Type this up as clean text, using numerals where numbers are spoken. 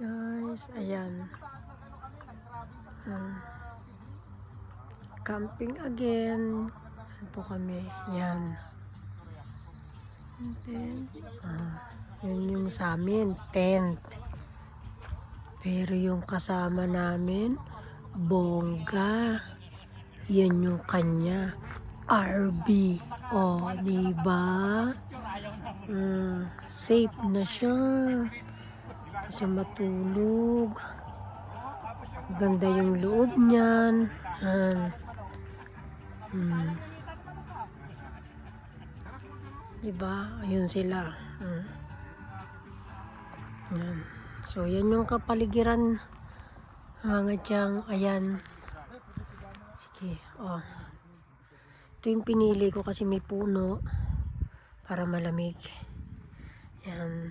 Guys, ayan. Camping again. Yan po kami. Yan. Tent. Yun yung sa amin. Tent. Pero yung kasama namin, bongga. Yan yung kanya. RV. Oh, diba? Safe na siya. Kasi matulog. Ganda yung loob niyan. Diba? Ayun sila. Yan. So, yan yung kapaligiran. Mga tiyang, ayan. Sige, oh. Ito yung pinili ko kasi may puno para malamig. Yan.